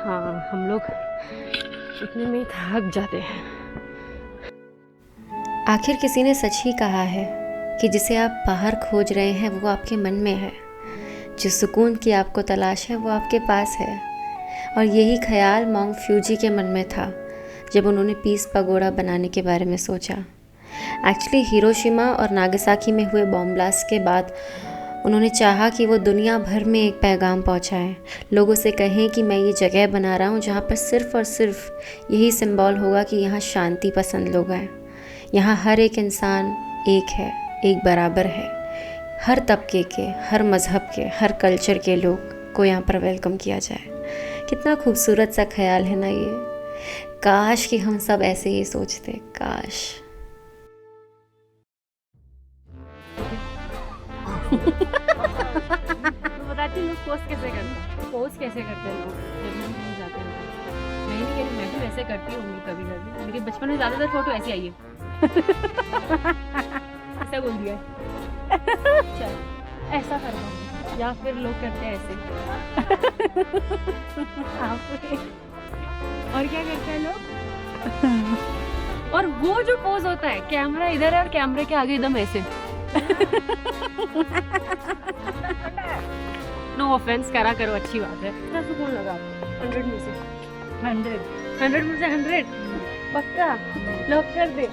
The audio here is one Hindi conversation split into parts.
हाँ, हम लोग इतने में ही थक जाते हैं। आखिर किसी ने सच ही कहा है कि जिसे आप बाहर खोज रहे हैं वो आपके मन में है, जो सुकून की आपको तलाश है वो आपके पास है। और यही ख्याल मोंग फ्यूजी के मन में था जब उन्होंने पीस पगोड़ा बनाने के बारे में सोचा। एक्चुअली हिरोशिमा और नागासाकी में हुए बॉम्ब ब्लास्ट के बाद उन्होंने चाहा कि वो दुनिया भर में एक पैगाम पहुंचाएं, लोगों से कहें कि मैं ये जगह बना रहा हूं जहां पर सिर्फ़ और सिर्फ यही सिंबल होगा कि यहाँ शांति पसंद लोग हैं, यहाँ हर एक इंसान एक है, एक बराबर है। हर तबके के, हर मज़हब के, हर कल्चर के लोग को यहाँ पर वेलकम किया जाए। कितना खूबसूरत सा ख्याल है ना ये। काश कि हम सब ऐसे ही सोचते, काश। बताती हूँ पोस्ट कैसे करते हैं लोग जब हम कहीं जाते हैं। मैं नहीं कह रही, मैं भी वैसे करती हूँ कभी कभी, लेकिन बचपन में ज़्यादातर फोटो ऐसी आई है। ऐसा बोल दिया चल ऐसा करना, या फिर लोग करते हैं ऐसे। और क्या करते हैं लोग, और वो जो पोज होता है, कैमरा इधर है और कैमरे के आगे एकदम ऐसे। नो ऑफेंस करा करो, अच्छी बात है। कितना सुकून लगा आपको? 100 में से 100 में से 100 पक्का लॉक कर दे।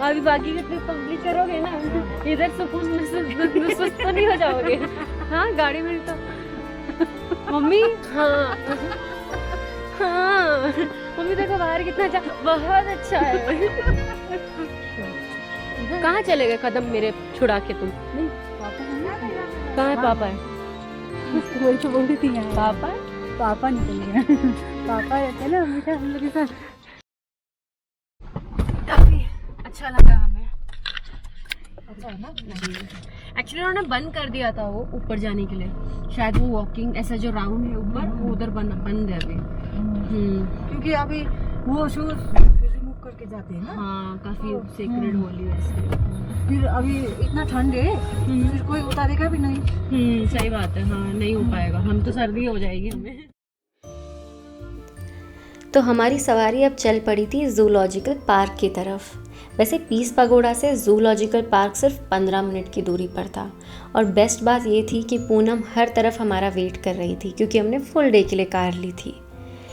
अभी बाकी के ट्रिप कंप्लीट करोगे ना, इधर सुकून में सुस्त तो नहीं हो जाओगे? हाँ, गाड़ी में तो मम्मी, हाँ हाँ मम्मी देखो बाहर कितना अच्छा, बहुत अच्छा है। कहाँ चले गए कदम मेरे छुड़ा के तुम? नहीं कहाँ है पापा? है वही तो बोल रही थी यहाँ पापा निकल गया। पापा रहते ना हमेशा हम लोग के साथ। काफी अच्छा लगा हमें, अच्छा है ना। एक्चुअली उन्होंने बंद कर दिया था वो ऊपर जाने के लिए, शायद वो वॉकिंग ऐसा जो राउंड है ऊपर वो उधर बंद है अभी। क्योंकि अभी वो शूज रिमूव करके जाते हैं ना। हाँ, काफी सेक्रेड होली है। फिर अभी इतना ठंड है, फिर कोई उतारेगा भी नहीं। सही बात है। हाँ, नहीं हो पाएगा, हम तो सर्दी हो जाएगी हमें। तो हमारी सवारी अब चल पड़ी थी जूलॉजिकल पार्क की तरफ। वैसे पीस पगोड़ा से जूलॉजिकल पार्क सिर्फ 15 मिनट की दूरी पर था, और बेस्ट बात ये थी कि पूनम हर तरफ हमारा वेट कर रही थी क्योंकि हमने फुल डे के लिए कार ली थी।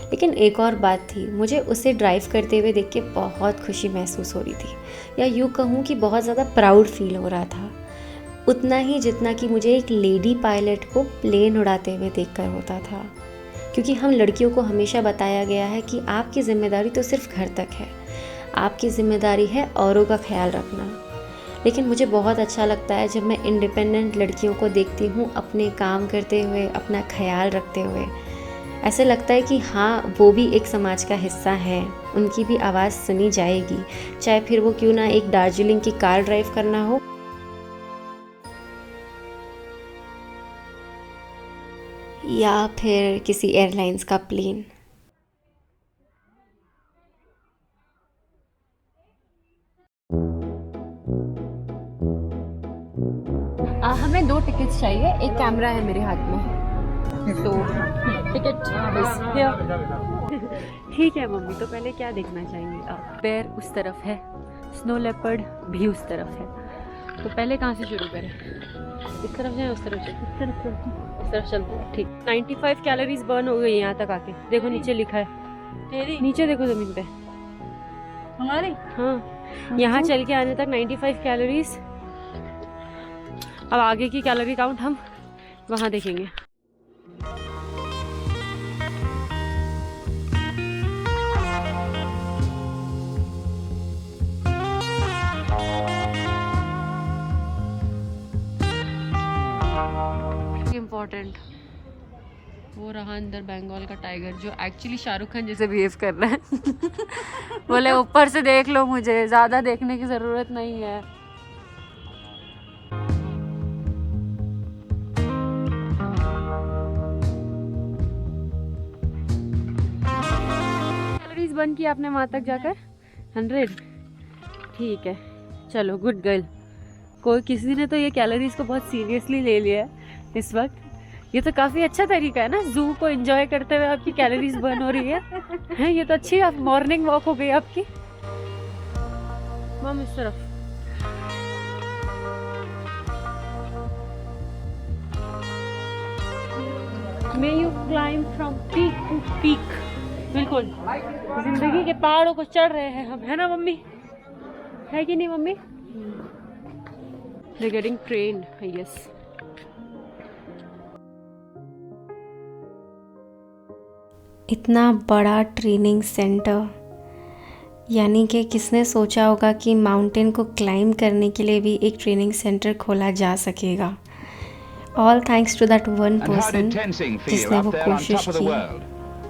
लेकिन एक और बात थी, मुझे उसे ड्राइव करते हुए देख के बहुत खुशी महसूस हो रही थी, या यूँ कहूँ कि बहुत ज़्यादा प्राउड फील हो रहा था, उतना ही जितना कि मुझे एक लेडी पायलट को प्लेन उड़ाते हुए देखकर होता था। क्योंकि हम लड़कियों को हमेशा बताया गया है कि आपकी जिम्मेदारी तो सिर्फ घर तक है, आपकी जिम्मेदारी है औरों का ख्याल रखना। लेकिन मुझे बहुत अच्छा लगता है जब मैं इंडिपेंडेंट लड़कियों को देखती हूँ अपने काम करते हुए, अपना ख्याल रखते हुए। ऐसे लगता है कि हाँ, वो भी एक समाज का हिस्सा है, उनकी भी आवाज़ सुनी जाएगी, चाहे फिर वो क्यों ना एक दार्जिलिंग की कार ड्राइव करना हो या फिर किसी एयरलाइंस का प्लेन। हमें 2 टिकट्स चाहिए, एक कैमरा है मेरे हाथ में, तो टिकट ठीक है मम्मी। तो पहले क्या देखना चाहेंगे आप? पैर उस तरफ है, स्नो लेपर्ड भी उस तरफ है, तो पहले कहाँ से शुरू करें? इस तरफ जाए, उस तरफ जाए? इस तरफ चलते हैं, ठीक। 95 कैलोरीज बर्न हो गई यहाँ तक आके। देखो नीचे लिखा है, तेरी नीचे देखो ज़मीन पे हमारी। हाँ, यहाँ चल के आने तक 95 कैलोरीज। अब आगे की कैलोरी काउंट हम वहाँ देखेंगे। इम्पोर्टेंट वो रहा अंदर बंगाल का टाइगर, जो एक्चुअली शाहरुख खान जैसे बिहेव कर रहा है। बोले ऊपर से देख लो, मुझे ज़्यादा देखने की ज़रूरत नहीं है। कैलोरीज बर्न की आपने वहाँ तक जाकर 100, ठीक है, चलो गुड गर्ल। कोई किसी ने तो ये कैलोरीज को बहुत सीरियसली ले लिया है इस वक्त, ये तो काफी अच्छा तरीका है ना, जू को एंजॉय करते हुए आपकी कैलोरीज बर्न हो रही है ये तो अच्छी मॉर्निंग वॉक हो गई आपकी। मम इस तरफ। May you climb from peak to peak। बिल्कुल जिंदगी के पहाड़ों को चढ़ रहे हैं हम, है ना मम्मी, है कि नहीं mummy? They're getting trained, I guess। इतना बड़ा ट्रेनिंग सेंटर, यानी कि किसने सोचा होगा कि माउंटेन को क्लाइंब करने के लिए भी एक ट्रेनिंग सेंटर खोला जा सकेगा। All thanks to that one person जिसने वो कोशिश की,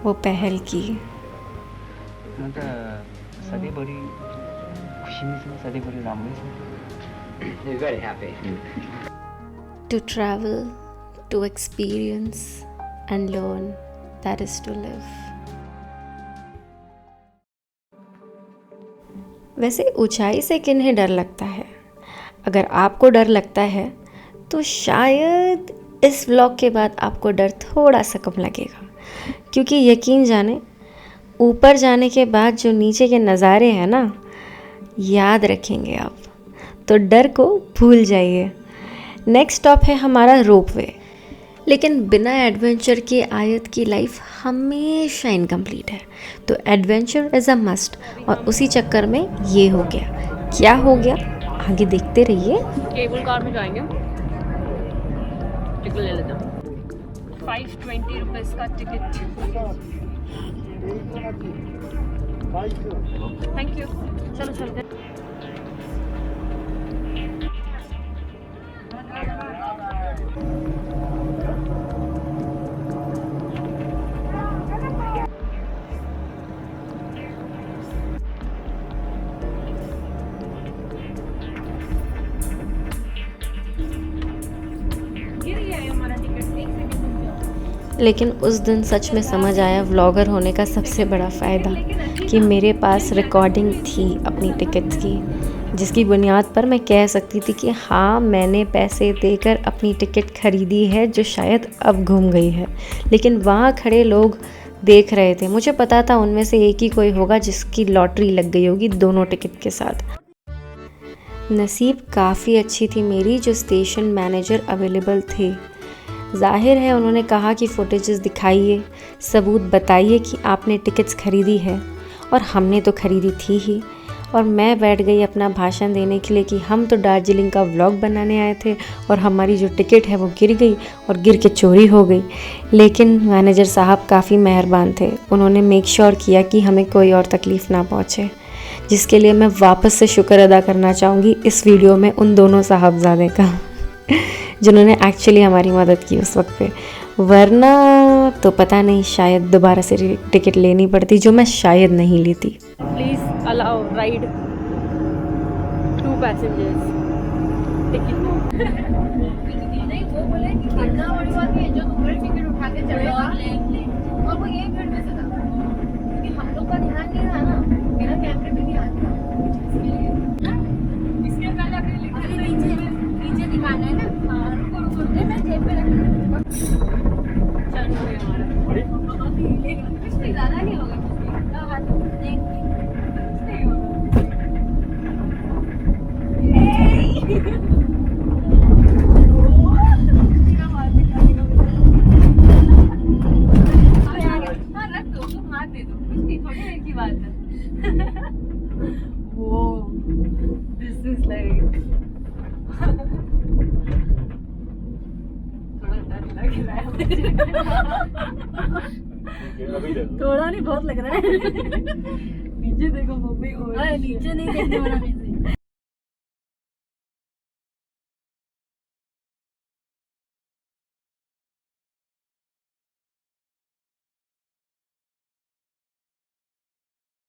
वो पहल की। To travel, to experience and learn, that is to live। वैसे ऊंचाई से किन्हें डर लगता है? अगर आपको डर लगता है तो शायद इस व्लॉग के बाद आपको डर थोड़ा सा कम लगेगा, क्योंकि यकीन जाने ऊपर जाने के बाद जो नीचे के नज़ारे हैं ना, याद रखेंगे आप, तो डर को भूल जाइए। नेक्स्ट स्टॉप है हमारा रोपवे। लेकिन बिना एडवेंचर के आयत की लाइफ हमेशा इनकम्प्लीट है, तो एडवेंचर इज़ अ मस्ट। और उसी चक्कर में ये हो गया। क्या हो गया आगे देखते रहिए। केबल कार में जाएंगे, टिकट ले लेते हैं। 520 रुपीज़ का टिकट। Thank you. चलो चलते हैं। लेकिन उस दिन सच में समझ आया व्लॉगर होने का सबसे बड़ा फ़ायदा, कि मेरे पास रिकॉर्डिंग थी अपनी टिकट्स की, जिसकी बुनियाद पर मैं कह सकती थी कि हाँ मैंने पैसे देकर अपनी टिकट ख़रीदी है जो शायद अब घूम गई है। लेकिन वहाँ खड़े लोग देख रहे थे, मुझे पता था उनमें से एक ही कोई होगा जिसकी लॉटरी लग गई होगी दोनों टिकट के साथ। नसीब काफ़ी अच्छी थी मेरी जो स्टेशन मैनेजर अवेलेबल थे। जाहिर है उन्होंने कहा कि फुटेजेस दिखाइए, सबूत बताइए कि आपने टिकट्स ख़रीदी है, और हमने तो ख़रीदी थी ही। और मैं बैठ गई अपना भाषण देने के लिए कि हम तो दार्जिलिंग का व्लॉग बनाने आए थे और हमारी जो टिकट है वो गिर गई और गिर के चोरी हो गई। लेकिन मैनेजर साहब काफ़ी मेहरबान थे, उन्होंने मेक श्योर किया कि हमें कोई और तकलीफ़ ना पहुँचे, जिसके लिए मैं वापस से शुक्र अदा करना चाहूँगी इस वीडियो में उन दोनों साहबजादे का जिन्होंने एक्चुअली हमारी मदद की उस वक्त पे। वरना तो पता नहीं शायद दोबारा से टिकट लेनी पड़ती, जो मैं शायद नहीं लेती। Please allow ride 2 passengers. नहीं वो बोले कि कितना बड़ी बात है जो तुम्हारी टिकट उठा के चलेगा और वो एक मिनट में चला, क्योंकि हम लोग का ध्यान नहीं था ना, मेरा कैमरे पे ध्यान था। इसके पहले अपने नीचे दिखाना है ना। हाँ रुको रुको मैं जेब पे रख कुछ ज़्यादा नहीं होगा, थोड़ा नहीं बहुत लग रहा है। नीचे देखो मम्मी, नीचे नहीं देखने वाला नहीं